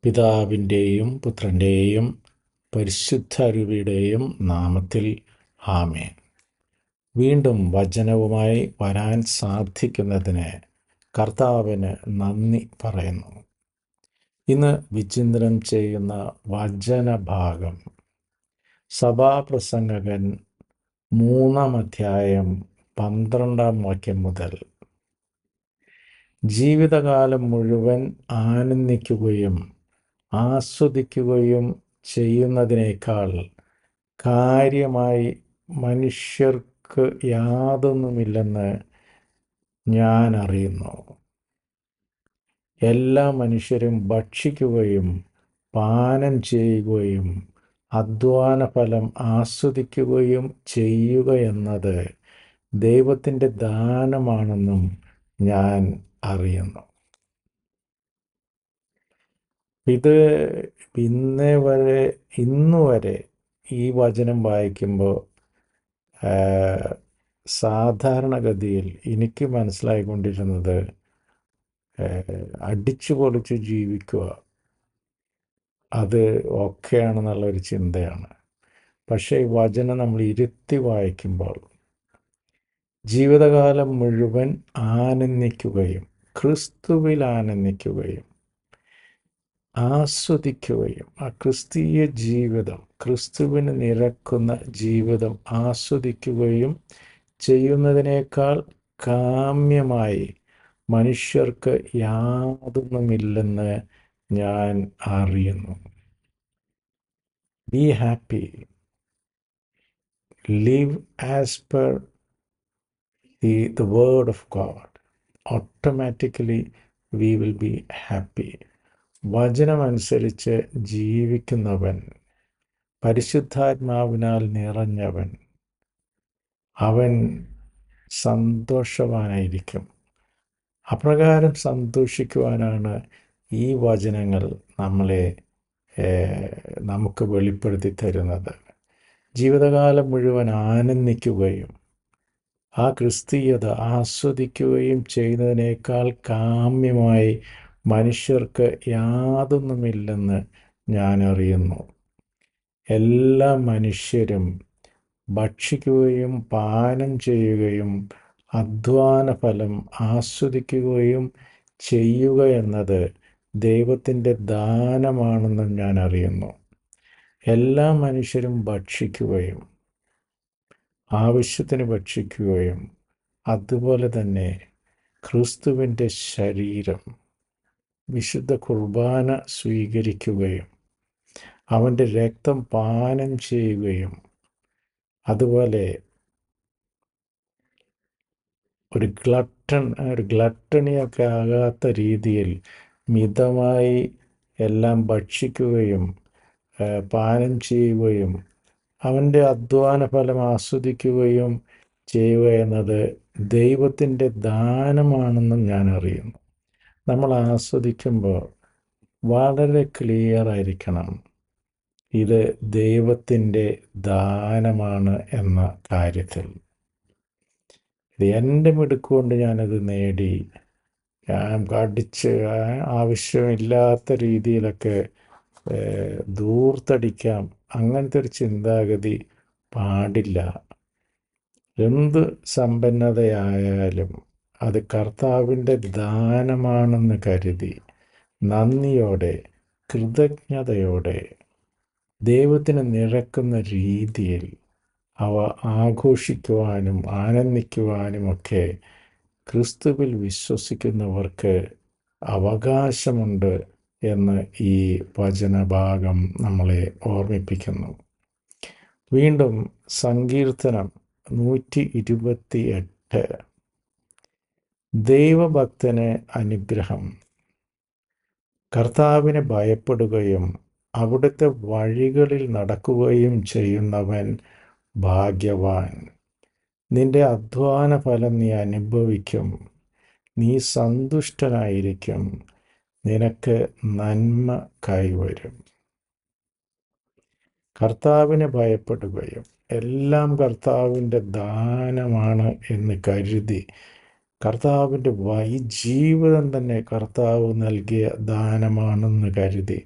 പിതാവിൻ്റെയും പുത്രൻ്റെയും പരിശുദ്ധാരൂപിയുടെയും നാമത്തിൽ ആമേൻ. വീണ്ടും വചനവുമായി വരാൻ സാധിക്കുന്നതിന് കർത്താവിന് നന്ദി പറയുന്നു. ഇന്ന് വിചിന്തനം ചെയ്യുന്ന വചനഭാഗം സഭാപ്രസംഗകൻ 3-ാം അധ്യായം 12-ാം വാക്യം മുതൽ. ജീവിതകാലം മുഴുവൻ ആനന്ദിക്കുകയും ആസ്വദിക്കുകയും ചെയ്യുന്നതിനേക്കാൾ കാര്യമായി മനുഷ്യർക്ക് യാതൊന്നുമില്ലെന്ന് ഞാൻ അറിയുന്നു. എല്ലാ മനുഷ്യരും ഭക്ഷിക്കുകയും പാനം ചെയ്യുകയും അധ്വാനഫലം ആസ്വദിക്കുകയും ചെയ്യുക എന്നത് ദൈവത്തിൻ്റെ ദാനമാണെന്നും ഞാൻ അറിയുന്നു. ഇത് ഇന്നുവരെ ഈ വചനം വായിക്കുമ്പോൾ സാധാരണഗതിയിൽ എനിക്ക് മനസ്സിലായിക്കൊണ്ടിരുന്നത് അടിച്ചു പൊളിച്ച് ജീവിക്കുക, അത് ഓക്കെയാണെന്നുള്ളൊരു ചിന്തയാണ്. പക്ഷേ ഈ വചനം നമ്മൾ ഇരുത്തി വായിക്കുമ്പോൾ ജീവിതകാലം മുഴുവൻ ആനന്ദിക്കുകയും ക്രിസ്തുവിൽ ആനന്ദിക്കുകയും ആസ്വദിക്കുകയും ആ ക്രിസ്തീയ ജീവിതം, ക്രിസ്തുവിന് നിരക്കുന്ന ജീവിതം ആസ്വദിക്കുകയും ചെയ്യുന്നതിനേക്കാൾ കാമ്യമായി മനുഷ്യർക്ക് യാതൊന്നുമില്ലെന്ന് ഞാൻ അറിയുന്നു. Be happy, live as per the word of God. Automatically we will be happy. വചനമനുസരിച്ച് ജീവിക്കുന്നവൻ, പരിശുദ്ധാത്മാവിനാൽ നിറഞ്ഞവൻ, അവൻ സന്തോഷവാനായിരിക്കും. അപ്രകാരം സന്തോഷിക്കുവാനാണ് ഈ വചനങ്ങൾ നമുക്ക് വെളിപ്പെടുത്തി തരുന്നത്. ജീവിതകാലം മുഴുവൻ ആനന്ദിക്കുകയും ആ ക്രിസ്തീയത ആസ്വദിക്കുകയും ചെയ്യുന്നതിനേക്കാൾ കാമ്യമായി മനുഷ്യർക്ക് യാതൊന്നുമില്ലെന്ന് ഞാൻ അറിയുന്നു. എല്ലാ മനുഷ്യരും ഭക്ഷിക്കുകയും പാനം ചെയ്യുകയും അധ്വാനഫലം ആസ്വദിക്കുകയും ചെയ്യുക എന്നത് ദൈവത്തിൻ്റെ ദാനമാണെന്നും ഞാൻ അറിയുന്നു. എല്ലാ മനുഷ്യരും ഭക്ഷിക്കുകയും ആവശ്യത്തിന് ഭക്ഷിക്കുകയും അതുപോലെ തന്നെ ക്രിസ്തുവിൻ്റെ ശരീരം, വിശുദ്ധ കുർബാന സ്വീകരിക്കുകയും അവൻ്റെ രക്തം പാനം ചെയ്യുകയും അതുപോലെ ഒരു ഗ്ലട്ടണിയൊക്കെ ആകാത്ത രീതിയിൽ മിതമായി എല്ലാം ഭക്ഷിക്കുകയും പാനം ചെയ്യുകയും അവൻ്റെ അധ്വാന ഫലം ആസ്വദിക്കുകയും ചെയ്യുക എന്നത് ദൈവത്തിൻ്റെ ദാനമാണെന്നും ഞാൻ അറിയുന്നു. നമ്മൾ ആസ്വദിക്കുമ്പോൾ വളരെ ക്ലിയർ ആയിരിക്കണം, ഇത് ദൈവത്തിൻ്റെ ദാനമാണ് എന്ന കാര്യത്തിൽ. ഇത് എൻ്റെ മിടുക്കുകൊണ്ട് ഞാനത് നേടി, ഞാൻ കടിച്ച് ആവശ്യമില്ലാത്ത രീതിയിലൊക്കെ ധൂർത്തടിക്കാം, അങ്ങനത്തെ ഒരു ചിന്താഗതി പാടില്ല. എന്ത് സമ്പന്നതയായാലും അത് കർത്താവിൻ്റെ ദാനമാണെന്ന് കരുതി നന്ദിയോടെ കൃതജ്ഞതയോടെ ദൈവത്തിന് നിരക്കുന്ന രീതിയിൽ അവ ആഘോഷിക്കുവാനും ആനന്ദിക്കുവാനുമൊക്കെ ക്രിസ്തുവിൽ വിശ്വസിക്കുന്നവർക്ക് അവകാശമുണ്ട് എന്ന് ഈ വചനഭാഗം നമ്മളെ ഓർമ്മിപ്പിക്കുന്നു. വീണ്ടും സങ്കീർത്തനം 128. ദൈവഭക്തന് അനുഗ്രഹം. കർത്താവിനെ ഭയപ്പെടുകയും അവിടുത്തെ വഴികളിൽ നടക്കുകയും ചെയ്യുന്നവൻ ഭാഗ്യവാൻ. നിന്റെ അധ്വാന ഫലം നീ അനുഭവിക്കും, നീ സന്തുഷ്ടനായിരിക്കും, നിനക്ക് നന്മ കൈവരും. കർത്താവിനെ ഭയപ്പെടുകയും എല്ലാം കർത്താവിൻ്റെ ദാനമാണ് എന്ന് കരുതി കർത്താവിൻ്റെ ഈ ജീവിതം തന്നെ കർത്താവ് നൽകിയ ദാനമാണെന്ന് കരുതി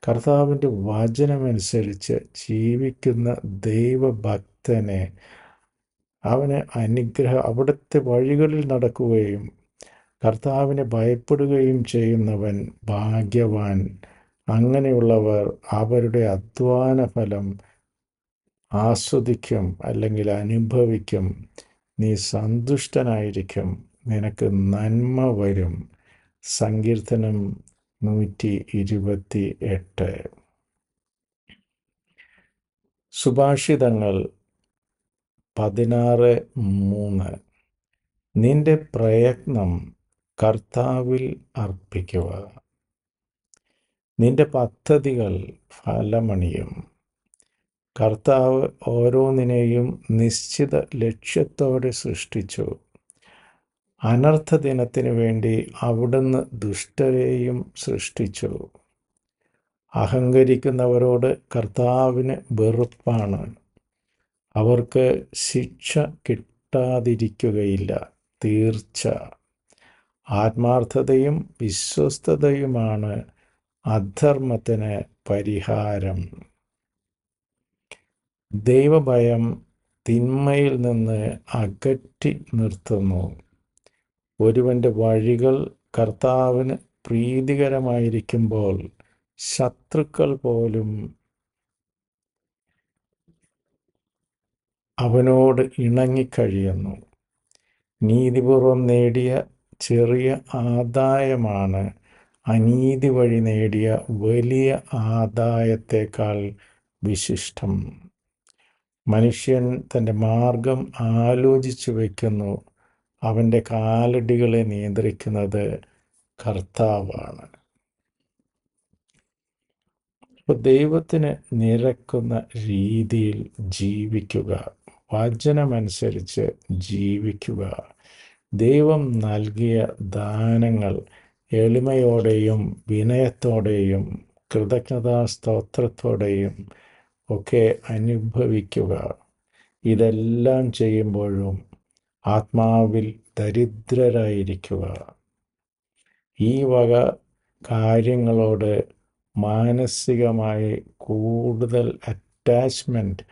കർത്താവിൻ്റെ വചനമനുസരിച്ച് ജീവിക്കുന്ന ദൈവഭക്തനെ അവന് അവിടുത്തെ വഴികളിൽ നടക്കുകയും കർത്താവിനെ ഭയപ്പെടുകയും ചെയ്യുന്നവൻ ഭാഗ്യവാൻ. അങ്ങനെയുള്ളവർ അവരുടെ അധ്വാന ഫലം ആസ്വദിക്കും, അല്ലെങ്കിൽ അനുഭവിക്കും. നീ സന്തുഷ്ടനായിരിക്കും, നിനക്ക് നന്മ വരും. സങ്കീർത്തനം 128. സുഭാഷിതങ്ങൾ 16:3. നിന്റെ പ്രയത്നം കർത്താവിൽ അർപ്പിക്കുക, നിന്റെ പദ്ധതികൾ ഫലമണിയും. കർത്താവ് ഓരോന്നിനെയും നിശ്ചിത ലക്ഷ്യത്തോടെ സൃഷ്ടിച്ചു. അനർത്ഥ ദിനത്തിനു വേണ്ടി അവിടുന്ന് ദുഷ്ടരെയും സൃഷ്ടിച്ചു. അഹങ്കരിക്കുന്നവരോട് കർത്താവിന് വെറുപ്പാണ്. അവർക്ക് ശിക്ഷ കിട്ടാതിരിക്കുകയില്ല, തീർച്ച. ആത്മാർത്ഥതയും വിശ്വസ്തതയുമാണ് അധർമ്മത്തിന് പരിഹാരം. ദൈവഭയം തിന്മയിൽ നിന്ന് അകറ്റി നിർത്തുന്നു. ഒരുവൻ്റെ വഴികൾ കർത്താവിന് പ്രീതികരമായിരിക്കുമ്പോൾ ശത്രുക്കൾ പോലും അവനോട് ഇണങ്ങിക്കഴിയുന്നു. നീതിപൂർവം നേടിയ ചെറിയ ആദായമാണ് അനീതി വഴി നേടിയ വലിയ ആദായത്തേക്കാൾ വിശിഷ്ടം. മനുഷ്യൻ തൻ്റെ മാർഗം ആലോചിച്ചു വയ്ക്കുന്നു, അവൻ്റെ കാലടികളെ നിയന്ത്രിക്കുന്നത് കർത്താവാണ്. അപ്പോൾ ദൈവത്തിന് നിരക്കുന്ന രീതിയിൽ ജീവിക്കുക, വചനമനുസരിച്ച് ജീവിക്കുക, ദൈവം നൽകിയ ദാനങ്ങൾ എളിമയോടെയും വിനയത്തോടെയും കൃതജ്ഞതാസ്തോത്രത്തോടെയും ഒക്കെ അനുഭവിക്കുക. ഇതെല്ലാം ചെയ്യുമ്പോഴും ആത്മാവിൽ ദരിദ്രരായിരിക്കുക. ഈ വക കാര്യങ്ങളോട് മാനസികമായി കൂടുതൽ അറ്റാച്ച്മെൻറ്റ്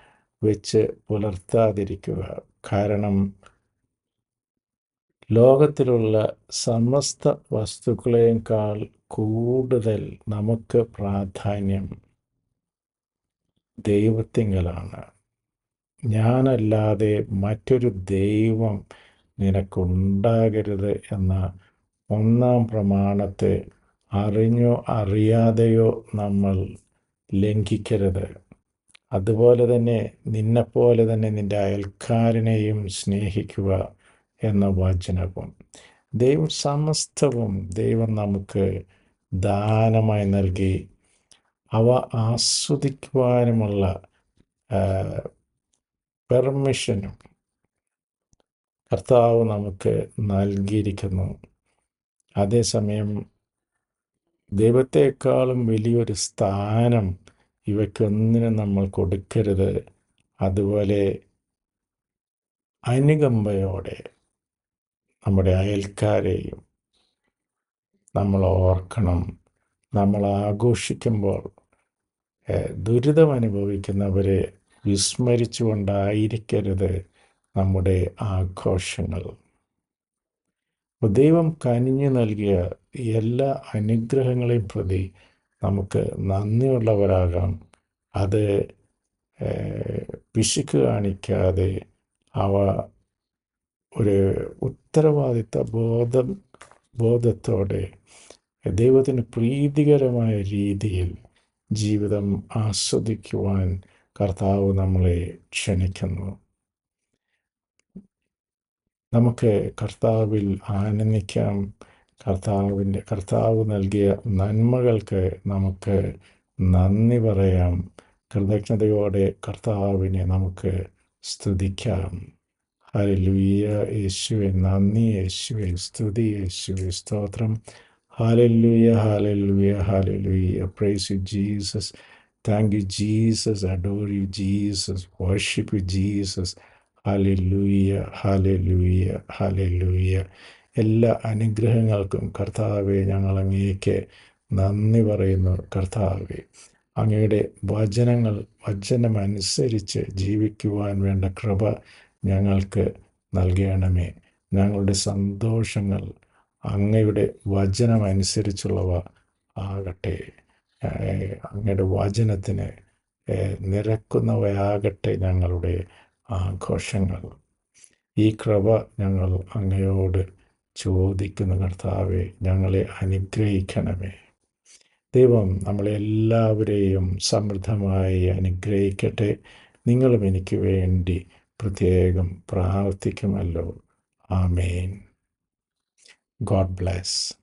വെച്ച് പുലർത്താതിരിക്കുക. കാരണം ലോകത്തിലുള്ള സമസ്ത വസ്തുക്കളേക്കാൾ കൂടുതൽ നമുക്ക് പ്രാധാന്യം ദൈവത്തിങ്കലാണ്. ഞാനല്ലാതെ മറ്റൊരു ദൈവം നിനക്കുണ്ടാകരുത് എന്ന ഒന്നാം പ്രമാണത്തെ അറിഞ്ഞോ അറിയാതെയോ നമ്മൾ ലംഘിക്കരുത്. അതുപോലെ തന്നെ നിന്നെപ്പോലെ തന്നെ നിൻ്റെ അയൽക്കാരനെയും സ്നേഹിക്കുക എന്ന വചനവും. സമസ്തവും ദൈവം നമുക്ക് ദാനമായി നൽകി. അവ ആസ്വദിക്കുവാനുമുള്ള പെർമിഷനും കർത്താവ് നമുക്ക് നൽകിയിരിക്കുന്നു. അതേസമയം ദൈവത്തെക്കാളും വലിയൊരു സ്ഥാനം ഇവയ്ക്കൊന്നിനും നമ്മൾ കൊടുക്കരുത്. അതുപോലെ അനുകമ്പയോടെ നമ്മുടെ അയൽക്കാരെയും നമ്മൾ ഓർക്കണം. നമ്മൾ ആഘോഷിക്കുമ്പോൾ ദുരിതമനുഭവിക്കുന്നവരെ വിസ്മരിച്ചുകൊണ്ടായിരിക്കരുത് നമ്മുടെ ആഘോഷങ്ങൾ. ദൈവം കനിഞ്ഞു നൽകിയ എല്ലാ അനുഗ്രഹങ്ങളെയും പ്രതി നമുക്ക് നന്ദിയുള്ളവരാകാം. അത് പിശുക്ക് കാണിക്കാതെ അവ ഒരു ഉത്തരവാദിത്ത ബോധത്തോടെ ദൈവത്തിന് പ്രീതികരമായ രീതിയിൽ ജീവിതം ആസ്വദിക്കുവാൻ കർത്താവ് നമ്മളെ ക്ഷണിക്കുന്നു. നമുക്ക് കർത്താവിൽ ആനന്ദിക്കാം. കർത്താവ് നൽകിയ നന്മകൾക്ക് നമുക്ക് നന്ദി പറയാം. കൃതജ്ഞതയോടെ കർത്താവിനെ നമുക്ക് സ്തുതിക്കാം. ഹല്ലേലൂയ. യേശുവേ നന്ദി, യേശുവേ സ്തുതി, യേശുവേ സ്തോത്രം. Hallelujah, hallelujah, hallelujah. Praise you, Jesus. Thank you, Jesus. Adore you, Jesus. Worship you, Jesus. Hallelujah, hallelujah, hallelujah. എല്ലാ അനുഗ്രഹങ്ങൾക്കും കർത്താവെ, ഞങ്ങൾ അങ്ങേക്ക് നന്ദി പറയുന്നു. കർത്താവെ, അങ്ങയുടെ വചനമനുസരിച്ച് ജീവിക്കുവാൻ വേണ്ട കൃപ ഞങ്ങൾക്ക് നൽകണമേ. ഞങ്ങളുടെ സന്തോഷങ്ങൾ അങ്ങയുടെ വചനമനുസരിച്ചുള്ളവ ആകട്ടെ. അങ്ങയുടെ വചനത്തിന് നിരക്കുന്നവയാകട്ടെ ഞങ്ങളുടെ ആഘോഷങ്ങൾ. ഈ കൃപ ഞങ്ങൾ അങ്ങയോട് ചോദിക്കുന്ന കർത്താവെ, ഞങ്ങളെ അനുഗ്രഹിക്കണമേ. ദൈവം നമ്മളെല്ലാവരെയും സമൃദ്ധമായി അനുഗ്രഹിക്കട്ടെ. നിങ്ങളും എനിക്ക് വേണ്ടി പ്രത്യേകം പ്രാർത്ഥിക്കുമല്ലോ. ആമേൻ. God bless.